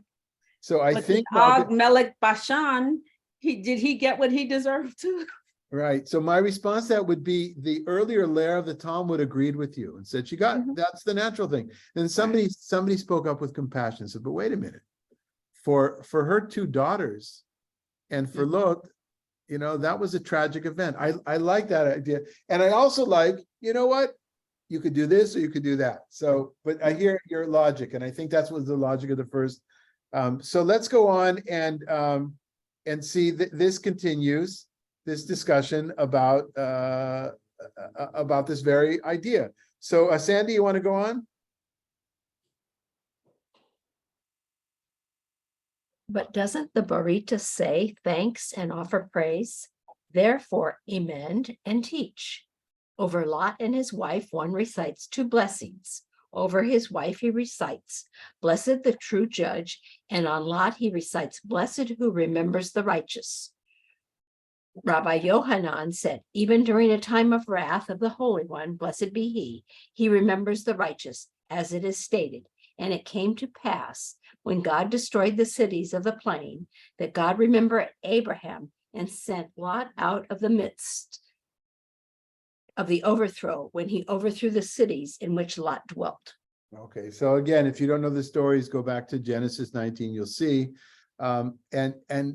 So I think Og Melech Bashan, did he get what he deserved too? Right. So my response to that would be the earlier layer of the Talmud agreed with you and said she got that's the natural thing. And somebody spoke up with compassion and said, but wait a minute, for her two daughters and for Lot, that was a tragic event. I like that idea. And I also like, you know what? You could do this or you could do that. So, but I hear your logic, and I think that's what the logic of the first. So let's go on and see that this continues, this discussion about this very idea. So Sandy, you want to go on? But doesn't the Barita say thanks and offer praise? Therefore, amend and teach. Over Lot and his wife, one recites two blessings. Over his wife, he recites, blessed the true judge, and on Lot, he recites, blessed who remembers the righteous. Rabbi Yohanan said, even during a time of wrath of the Holy One, blessed be he remembers the righteous, as it is stated. And it came to pass, when God destroyed the cities of the plain, that God remembered Abraham and sent Lot out of the midst of the overthrow, when he overthrew the cities in which Lot dwelt. Okay, so again, if you don't know the stories, go back to Genesis 19, you'll see. And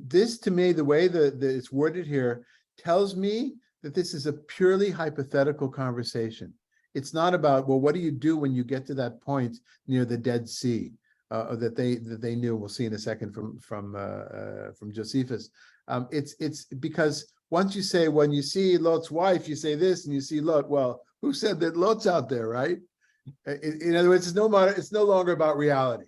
this, to me, the way that it's worded here tells me that this is a purely hypothetical conversation. It's not about, well, what do you do when you get to that point near the Dead Sea that they knew? We'll see in a second from Josephus. It's because once you say, when you see Lot's wife, you say this, and you see Lot. Well, who said that Lot's out there, right? In other words, it's no longer about reality,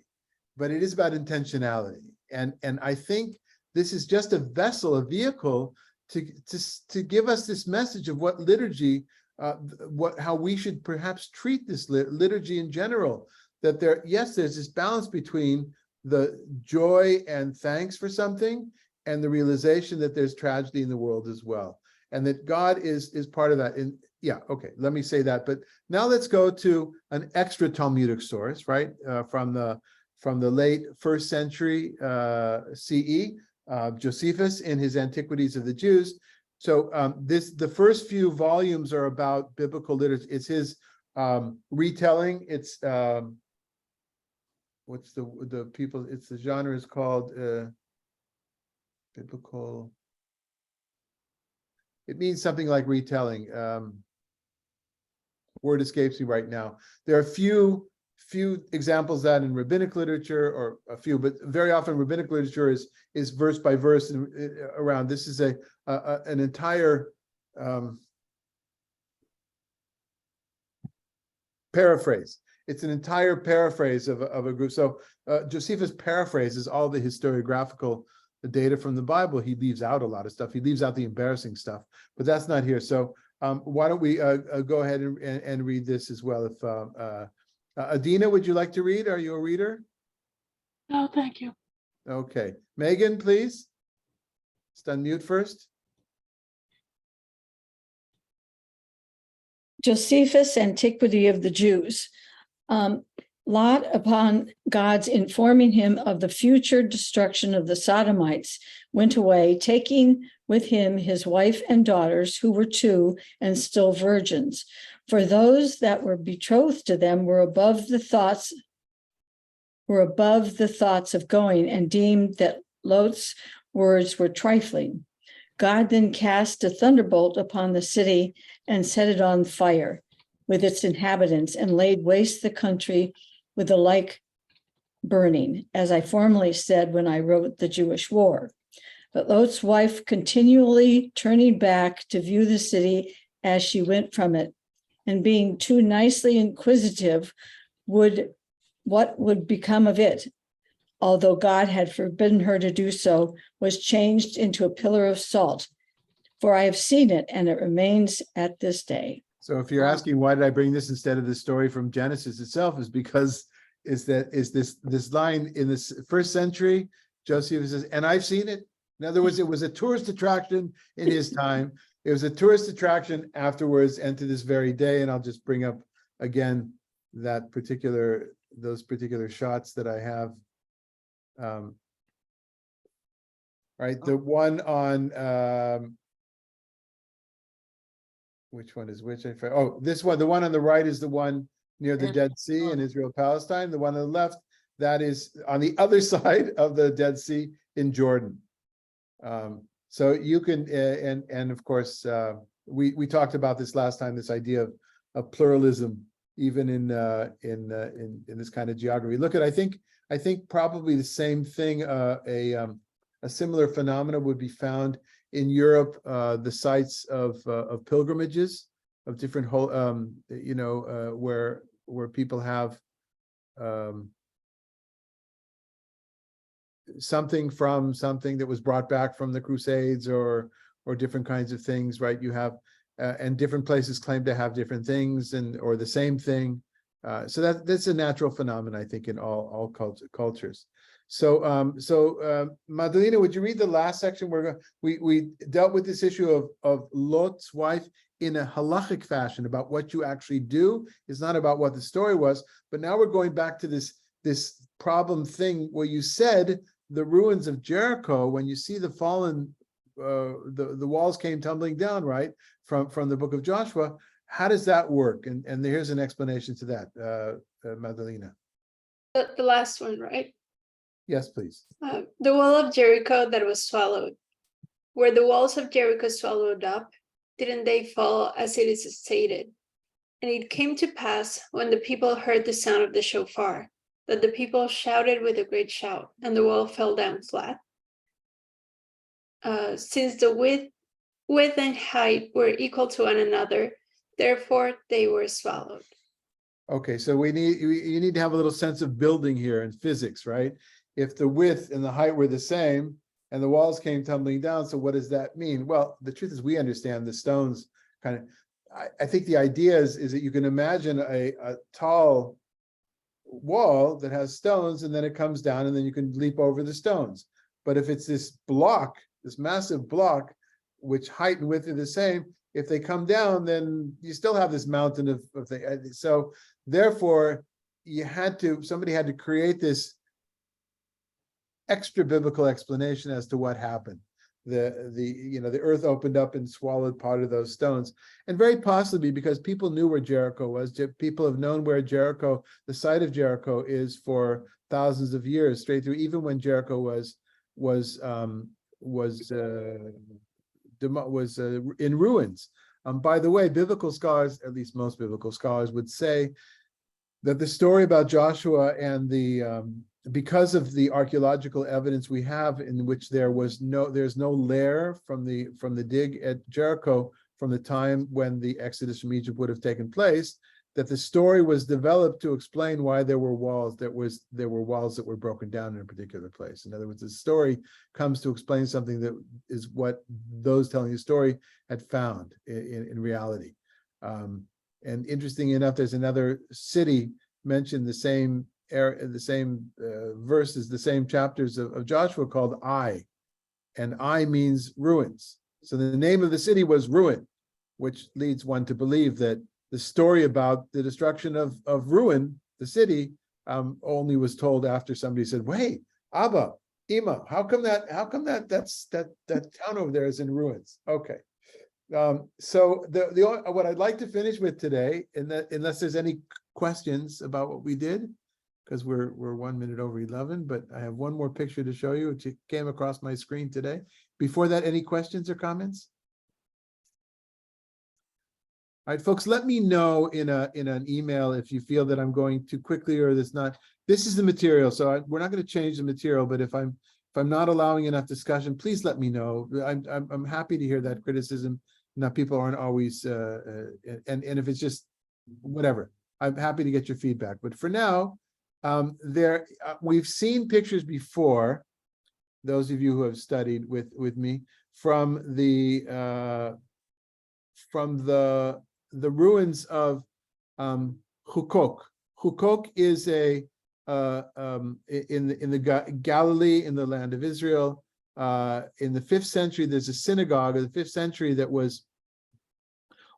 but it is about intentionality. And I think this is just a vessel, a vehicle to give us this message of what liturgy. How we should perhaps treat this liturgy in general, that there's this balance between the joy and thanks for something and the realization that there's tragedy in the world as well, and that God is part of that. And Yeah, okay, let me say that. But now let's go to an extra Talmudic source, right? From the late 1st century CE, Josephus in his Antiquities of the Jews. So the first few volumes are about biblical literature. It's his retelling. It's what's the people? It's the genre is called biblical. It means something like retelling. Word escapes me right now. There are few examples of that in rabbinic literature, or a few, but very often rabbinic literature is verse by verse and around. This is an entire paraphrase. It's an entire paraphrase of a group. So Josephus paraphrases all the historiographical data from the Bible. He leaves out a lot of stuff. He leaves out the embarrassing stuff, but that's not here. So why don't we go ahead and read this as well? If Adina, would you like to read? Are you a reader? No, thank you. Okay. Megan, please. Just unmute first. Josephus, Antiquity of the Jews. Lot, upon God's informing him of the future destruction of the Sodomites, went away, taking with him his wife and daughters, who were 2 and still virgins. For those that were betrothed to them were above the thoughts of going, and deemed that Lot's words were trifling. God then cast a thunderbolt upon the city and set it on fire with its inhabitants, and laid waste the country with the like burning, as I formerly said when I wrote the Jewish War. But Lot's wife, continually turning back to view the city as she went from it, and being too nicely inquisitive, what would become of it, although God had forbidden her to do so, was changed into a pillar of salt. For I have seen it, and it remains at this day. So if you're asking why did I bring this instead of the story from Genesis itself, is because this line in this 1st century, Josephus says, and I've seen it. In other words, it was a tourist attraction in his time. It was a tourist attraction afterwards and to this very day. And I'll just bring up again those particular shots that I have. Right, the one on which one is which? Oh, this one, the one on the right is the one near the Dead Sea in Israel, Palestine. The one on the left, that is on the other side of the Dead Sea in Jordan. So you can, and of course, we talked about this last time, this idea of pluralism, even in this kind of geography. Look at, I think probably the same thing, a similar phenomena would be found in Europe, the sites of pilgrimages of different where people have something from something that was brought back from the Crusades or different kinds of things, right? You have and different places claim to have different things or the same thing. So that's a natural phenomenon, I think, in all cultures. So Madalena, would you read the last section? We dealt with this issue of Lot's wife in a halachic fashion about what you actually do. It's not about what the story was, but now we're going back to this problem thing where you said the ruins of Jericho, when you see the fallen, the walls came tumbling down, right, from the book of Joshua. How does that work? And here's an explanation to that, Madalena. The last one, right? Yes, please. The wall of Jericho that was swallowed. Were the walls of Jericho swallowed up? Didn't they fall as it is stated? And it came to pass when the people heard the sound of the shofar, that the people shouted with a great shout, and the wall fell down flat. Since the width and height were equal to one another, therefore they were swallowed. Okay, so you need to have a little sense of building here in physics, right? If the width and the height were the same and the walls came tumbling down, so what does that mean? Well, the truth is we understand the stones kind of, I think the idea is that you can imagine a tall wall that has stones and then it comes down and then you can leap over the stones. But if it's this block, this massive block, which height and width are the same, if they come down, then you still have this mountain of things. So therefore, somebody had to create this extra biblical explanation as to what happened. The earth opened up and swallowed part of those stones, and very possibly because people knew where Jericho was. People have known where Jericho, the site of Jericho, is for thousands of years, straight through, even when Jericho was in ruins. By the way, biblical scholars, at least most biblical scholars, would say that the story about Joshua and because of the archaeological evidence we have, in which there's no lair from the dig at Jericho from the time when the Exodus from Egypt would have taken place, that the story was developed to explain why there were walls that were broken down in a particular place. In other words, the story comes to explain something that is what those telling the story had found in reality. And interesting enough, there's another city mentioned the same verses, the same chapters of Joshua, called Ai, and Ai means ruins. So the name of the city was Ruin, which leads one to believe that the story about the destruction of Ruin, the city, only was told after somebody said, "Wait, Abba, Ima, how come that town over there is in ruins?" Okay. So what I'd like to finish with today, unless there's any questions about what we did, because we're 1 minute over 11, but I have one more picture to show you, which came across my screen today. Before that, any questions or comments? All right, folks, let me know in an email if you feel that I'm going too quickly or this not. This is the material, so we're not going to change the material. But if I'm not allowing enough discussion, please let me know. I'm happy to hear that criticism. Now, people aren't always, and if it's just whatever, I'm happy to get your feedback. But for now, we've seen pictures before. Those of you who have studied with me from the ruins of Hukok. Hukok is in the Galilee, in the land of Israel. In the 5th century, there's a synagogue of the 5th century that was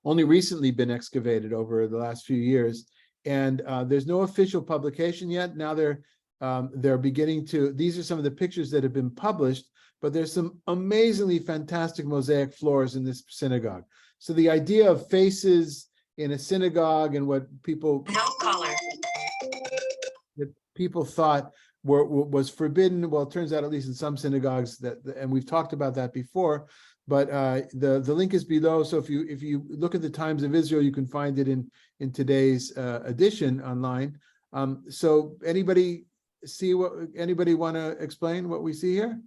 only recently been excavated over the last few years, and there's no official publication yet. Now they're beginning to. These are some of the pictures that have been published, but there's some amazingly fantastic mosaic floors in this synagogue. So the idea of faces in a synagogue and what people thought was forbidden. Well, it turns out, at least in some synagogues, and we've talked about that before. But the link is below. So if you look at the Times of Israel, you can find it in today's edition online. So anybody want to explain what we see here?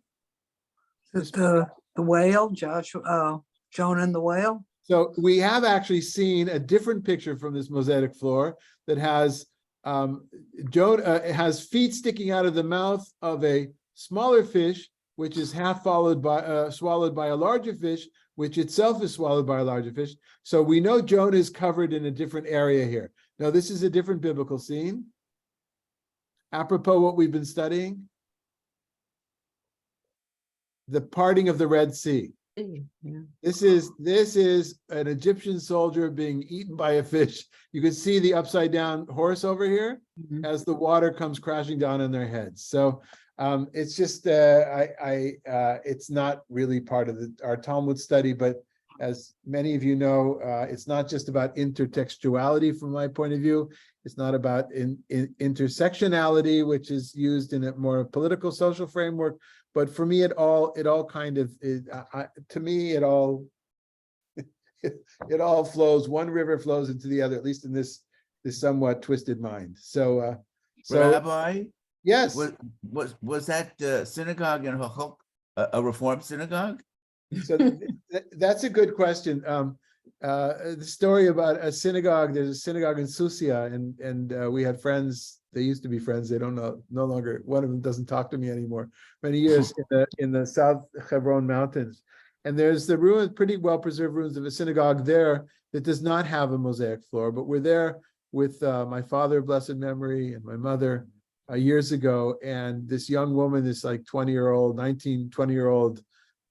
The whale, Joshua, Jonah and the whale. So we have actually seen a different picture from this mosaic floor that has Jonah has feet sticking out of the mouth of a smaller fish, which is half swallowed by a larger fish, which itself is swallowed by a larger fish. So we know Jonah is covered in a different area here. Now, this is a different biblical scene. Apropos what we've been studying, the parting of the Red Sea. Yeah. This is an Egyptian soldier being eaten by a fish. You can see the upside down horse over here as the water comes crashing down on their heads. So it's just it's not really part of our Talmud study, but as many of you know, it's not just about intertextuality from my point of view. It's not about intersectionality, which is used in a more political social framework. But for me, it all kind of to me it all flows. One river flows into the other, at least in this somewhat twisted mind. So Rabbi, yes, was that synagogue in Hokok a Reformed synagogue? So that's a good question. The story about a synagogue. There's a synagogue in Susia, and we had friends. They used to be friends. They don't know, no longer. One of them doesn't talk to me anymore. Many years in the South Hebron Mountains, and there's the ruins, pretty well preserved ruins of a synagogue there that does not have a mosaic floor. But we're there with my father, of blessed memory, and my mother years ago, and this young woman, this like 20-year-old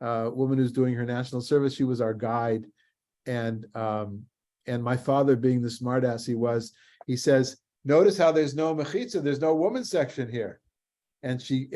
woman who's doing her national service. She was our guide. and my father, being the smartass he was, he says, notice how there's no mechitza, there's no woman section here. And she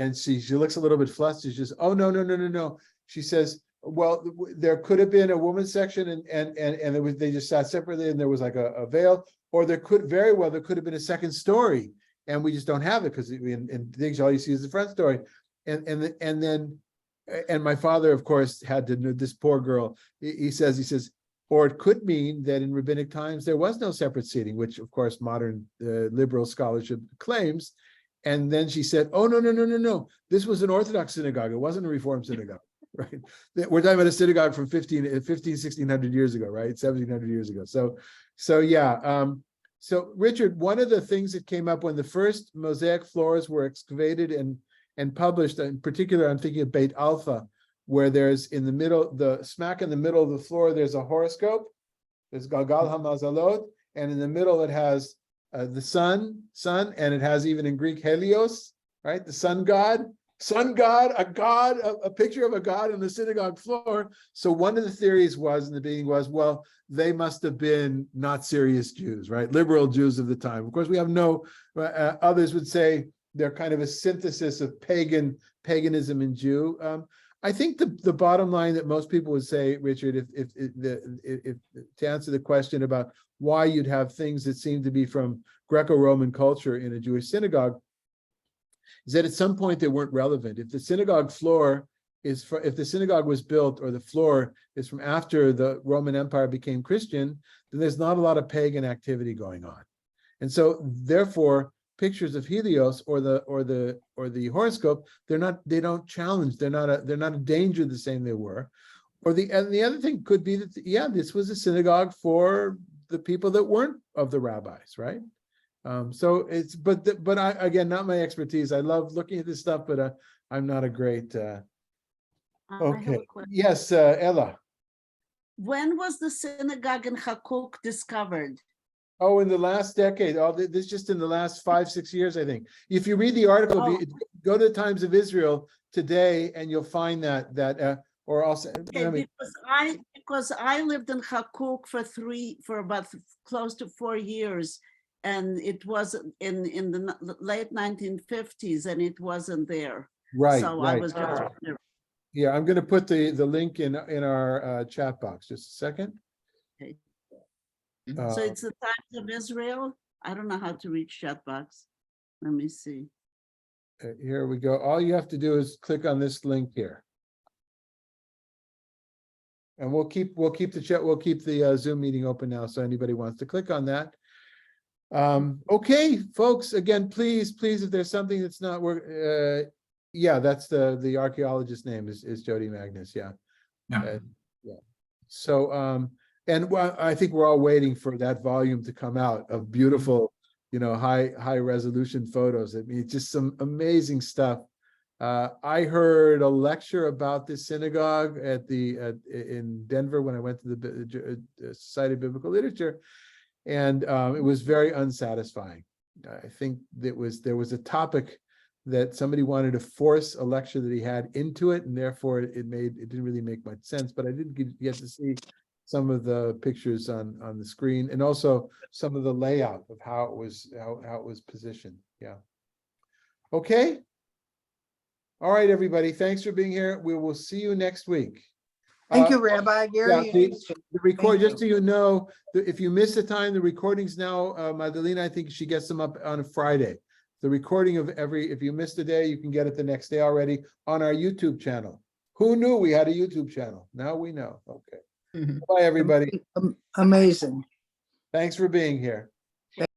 looks a little bit flustered. She says, oh, no. She says, well, there could have been a woman section and it was, they just sat separately and there was like a veil, or there could have been a second story and we just don't have it because in things all you see is the front story. And my father, of course, had to know this poor girl. He says, or it could mean that in rabbinic times there was no separate seating, which of course modern liberal scholarship claims. And then she said, oh, no. This was an Orthodox synagogue. It wasn't a Reformed synagogue, right? We're talking about a synagogue from 1600 years ago, right? 1700 years ago. So yeah. So Richard, one of the things that came up when the first mosaic floors were excavated and published, in particular, I'm thinking of Beit Alpha, where there's in the middle, smack in the middle of the floor, there's a horoscope. There's Galgal HaMazalot, and in the middle it has the sun, and it has even in Greek Helios, right? The sun god, a picture of a god on the synagogue floor. So one of the theories was in the beginning was, well, they must have been not serious Jews, right? Liberal Jews of the time. Of course, we have no, others would say they're kind of a synthesis of paganism and Jew. I think the bottom line that most people would say, Richard, if to answer the question about why you'd have things that seem to be from Greco-Roman culture in a Jewish synagogue, is that at some point they weren't relevant. If the synagogue floor is, if the synagogue was built or the floor is from after the Roman Empire became Christian, then there's not a lot of pagan activity going on, and so therefore pictures of Helios or the horoscope, they don't challenge, they're not a danger the same they were. And the other thing could be that this was a synagogue for the people that weren't of the rabbis, right? So it's but I, again, not my expertise. I love looking at this stuff, but I'm not a great I have okay. a question. Yes, Ella. When was the synagogue in Hakuk discovered? Oh, in the last decade. Oh, this just in the last 5-6 years, I think. If you read the article, go to the Times of Israel today, and you'll find that. Or also, Okay, because I lived in Hakuk for about close to 4 years, and it was in the late 1950s, and it wasn't there. right, So right. I was just wondering. Yeah, I'm going to put the link in our chat box. Just a second. Okay. So it's the Times of Israel. I don't know how to reach chat box. Let me see. Here we go. All you have to do is click on this link here, and we'll keep the chat. We'll keep the Zoom meeting open now, so anybody wants to click on that. Okay, folks. Again, please, if there's something that's not working, yeah, that's the archaeologist's name is Jody Magnus. Yeah. Yeah. So and I think we're all waiting for that volume to come out of beautiful, high resolution photos. I mean, it's just some amazing stuff. I heard a lecture about this synagogue in Denver when I went to the Society of Biblical Literature, and it was very unsatisfying. I think there was a topic that somebody wanted to force a lecture that he had into it, and therefore it didn't really make much sense. But I did get to see some of the pictures on the screen, and also some of the layout of how it was positioned. Yeah. Okay. All right, everybody. Thanks for being here. We will see you next week. Thank you, Rabbi Gary. The record, just so you know, if you miss the time, the recordings now, Madalena, I think she gets them up on a Friday. The recording of if you missed a day, you can get it the next day already on our YouTube channel. Who knew we had a YouTube channel? Now we know. Okay. Bye, everybody. Amazing. Thanks for being here.